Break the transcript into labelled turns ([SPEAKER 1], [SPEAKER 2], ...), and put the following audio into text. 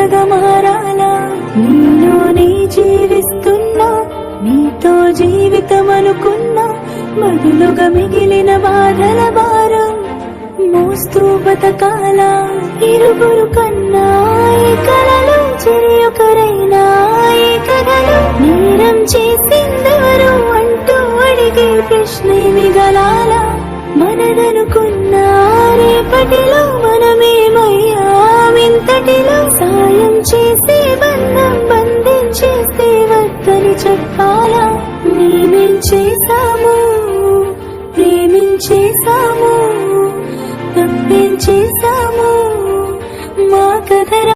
[SPEAKER 1] కొత్తగా మారాలా, నీలోనే జీవిస్తున్నా, నీతో జీవితం అనుకున్నా, బదులుగా మిగిలిన బాధల భారం మోస్తూ బతకాలా. ఇరువురు కన్నా ఈ కలలు చెరియొకరైనా ఈ కథలు నేరం చేసిందెవరు అంటూ అడిగే ప్రశ్న మిగలాలా. మనదనుకున్న రేపటిలో మనమేమయ్యామింతటిలో సాయం చేసే బంధం బంధించేసే వద్దని చెప్ప